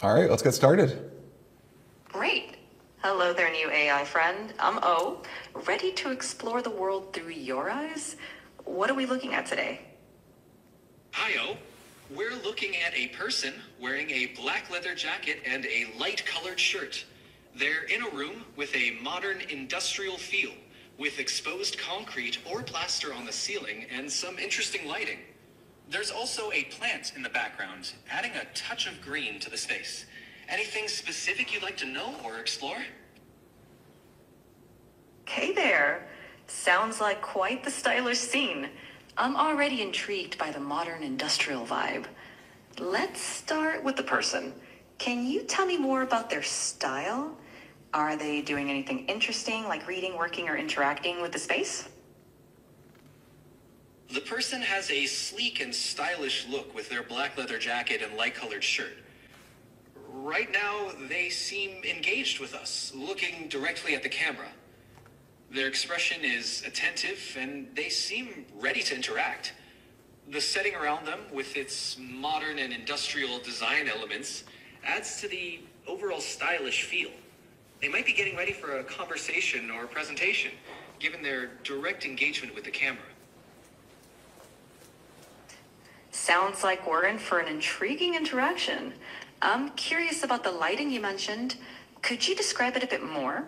All right, let's get started. Great. Hello there, new AI friend. I'm O, ready to explore the world through your eyes. What are we looking at today? Hi, O. We're looking at a person wearing a black leather jacket and a light-colored shirt. They're in a room with a modern industrial feel, with exposed concrete or plaster on the ceiling and some interesting lighting. There's also a plant in the background, adding a touch of green to the space. Anything specific you'd like to know or explore? Hey there. Sounds like quite the stylish scene. I'm already intrigued by the modern industrial vibe. Let's start with the person. Can you tell me more about their style? Are they doing anything interesting, like reading, working, or interacting with the space? The person has a sleek and stylish look with their black leather jacket and light-colored shirt. Right now, they seem engaged with us, looking directly at the camera. Their expression is attentive, and they seem ready to interact. The setting around them, with its modern and industrial design elements, adds to the overall stylish feel. They might be getting ready for a conversation or a presentation, given their direct engagement with the camera. Sounds like we're in for an intriguing interaction. I'm curious about the lighting you mentioned. Could you describe it a bit more?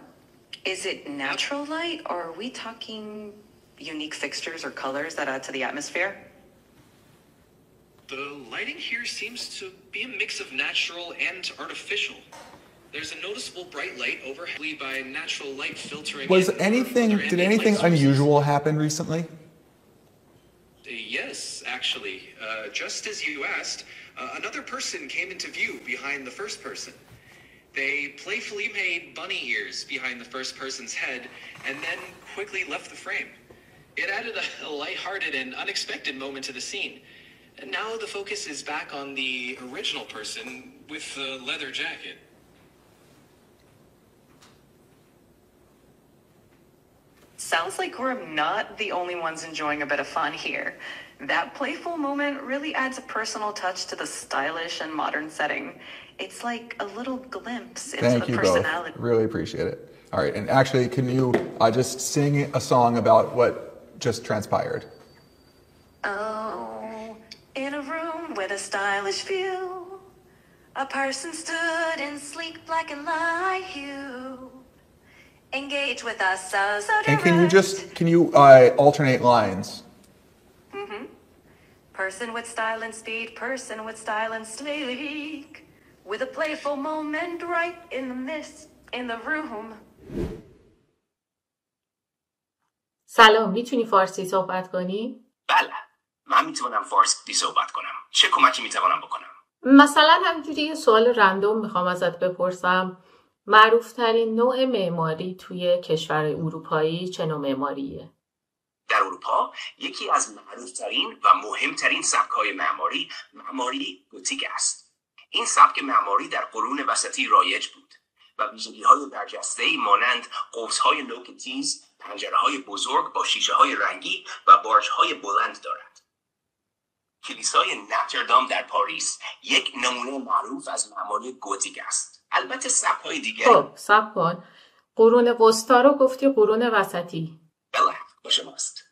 Is it natural light, or are we talking unique fixtures or colors that add to the atmosphere? The lighting here seems to be a mix of natural and artificial. There's a noticeable bright light overhead by natural light filtering. Did anything unusual happen recently? Yes, actually. Just as you asked, another person came into view behind the first person. They playfully made bunny ears behind the first person's head and then quickly left the frame. It added a lighthearted and unexpected moment to the scene. And now the focus is back on the original person with the leather jacket. Sounds like we're not the only ones enjoying a bit of fun here. That playful moment really adds a personal touch to the stylish and modern setting. It's like a little glimpse into the personality. Both. Really appreciate it. All right, and actually, can you just sing a song about what just transpired? Oh, in a room with a stylish view, a person stood in sleek black and light hue. Engage with us so direct. And can you alternate lines? Person with style and speed, person with style and sleek, with a playful moment right in the midst, in the room. سلام، میتونی فارسی صحبت کنی؟ بله، من میتونم فارسی صحبت کنم. چه کمکی میتوانم بکنم؟ مثلا همینجوری یه سوال رندوم میخوام ازت بپرسم. معروفترین نوع معماری توی کشور اروپایی چه نوع معماریه؟ در اروپا یکی از معروفترین و مهمترین سبک‌های معماری گوتیک است. این سبک معماری در قرون وسطی رایج بود و ویژگی‌های برجسته‌ای مانند قوس‌های نوک تیز، پنجره‌های بزرگ با شیشه‌های رنگی و بارچ‌های بلند دارد. کلیسای ناتردام در پاریس یک نمونه معروف از معماری گوتیک است. البته سبک‌های دیگری. صبر کن. قرون وسطا رو گفتی قرون وسطی. بله، با شماست.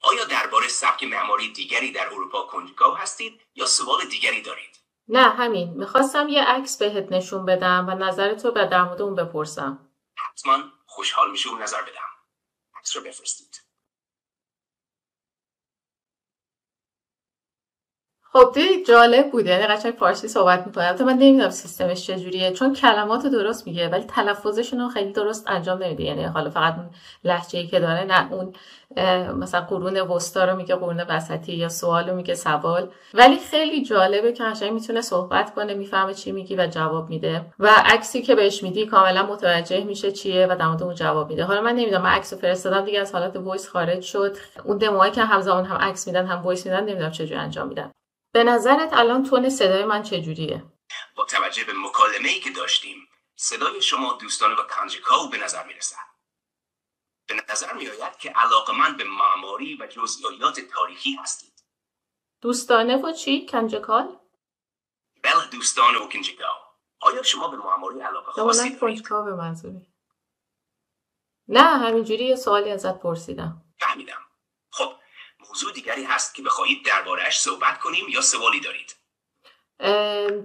آیا درباره سبک معماری دیگری در اروپا کنجکاو هستید یا سوال دیگری دارید؟ نه، همین. میخواستم یه عکس بهت نشون بدم و نظرتو در مورد اون بپرسم. حتما خوشحال میشم نظر بدم. عکس رو بفرستید. خب دیدی جالب بوده، یعنی قشنگ فارسی صحبت میکنه. البته من نمیدونم سیستمش چجوریه، چون کلمات درست میگه ولی تلفظشون رو خیلی درست انجام نمیده. یعنی حالا فقط اون لهجه‌ای که داره، نه اون مثلا قرون وسطا رو میگه قرون وسطی یا سوال رو میگه سوال. ولی خیلی جالبه که قشنگ میتونه صحبت کنه، میفهمه چی میگی و جواب میده و عکسی که بهش میدی کاملا متوجه میشه چیه و در مورد اون جواب میده. حالا من نمیدونم، من عکسو فرستادم دیگه از حالت وایس خارج شد. اون دموهایی که همزمان هم عکس میدن هم وایس میدن نمیدونم چجوری انجام میدن. به نظرت الان تون صدای من چجوریه؟ با توجه به مکالمه‌ای که داشتیم، صدای شما دوستانه و کنجکاو به نظر میرسد. به نظر میآید که علاقه‌مند به معماری و جزئیات تاریخی هستید. دوستانه و چی؟ کنجکاو؟ بله، دوستانه و کنجکاو. آیا شما به معماری علاقه خاصی نه دارید؟ کنجکاو منظوری. نه همینجوری یه سوالی ازت پرسیدم. فهمیدم. خب موضوع دیگری هست که بخواهید درباره‌اش صحبت کنیم یا سوالی دارید؟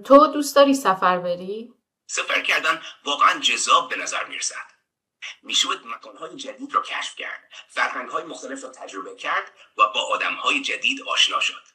تو دوست داری سفر بری؟ سفر کردن واقعا جذاب به نظر میرسد. میشود مکانهای جدید را کشف کرد، فرهنگهای مختلف را تجربه کرد و با آدمهای جدید آشنا شد.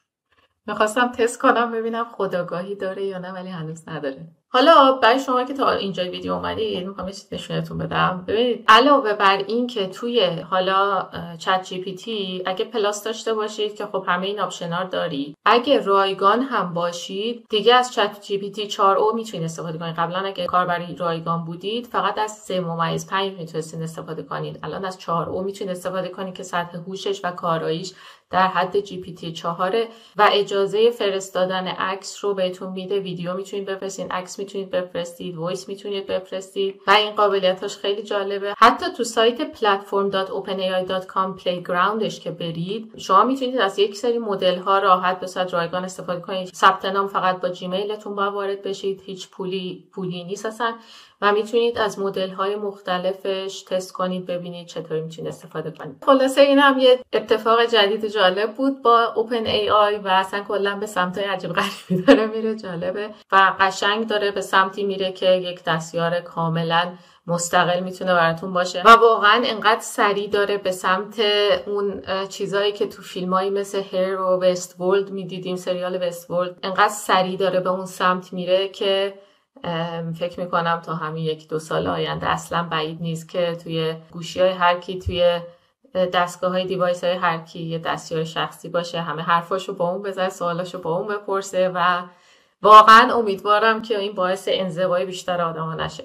میخواستم تست کنم ببینم خودآگاهی داره یا نه، ولی هنوز نداره. حالا برای شما که تا اینجا ویدیو اومدید میخوام یه چیز نشونتون بدم. ببینید علاوه بر این که توی حالا چت جی پی تی اگه پلاس داشته باشید که خب همه این آپشن‌ها دارید، اگه رایگان هم باشید دیگه از چت جی پی تی 4o میتونید استفاده کنید. قبلا اگه کاربر رایگان بودید فقط از 3.5 میتونستید استفاده کنید. الان از 4o میتونید استفاده کنید که سطح هوشش و کاراییش در حد جی پی تی 4 و اجازه فرستادن عکس رو بهتون میده. ویدیو میتونید بفرستید، عکس میتونید بفرستید، وایس میتونید بفرستید و این قابلیتاش خیلی جالبه. حتی تو سایت platform.openai.com playgroundش که برید شما میتونید از یک سری مدل ها راحت به صورت رایگان استفاده کنید. ثبت نام فقط با جیمیلتون باید وارد بشید، هیچ پولی نیست اصلا و میتونید از مدل های مختلفش تست کنید ببینید چطوری میتونید استفاده کنید. خلاصه این هم یه اتفاق جدید و جالب بود با اوپن ای آی و اصلا کلا به سمت عجیب غریبی داره میره، جالبه و قشنگ داره به سمتی میره که یک دستیار کاملا مستقل میتونه براتون باشه و واقعا انقدر سریع داره به سمت اون چیزایی که تو فیلمایی مثل هیر و وست ورلد میدیدیم، سریال وست ورلد، انقدر سریع داره به اون سمت میره که فکر میکنم تا همین 1-2 سال آینده اصلا بعید نیست که توی گوشی های هر کی، توی دستگاه های دیوایس های هر کی یه دستیار شخصی باشه، همه حرفاشو با اون بزنه، سوالاشو با اون بپرسه و واقعا امیدوارم که این باعث انزوای بیشتر آدما نشه.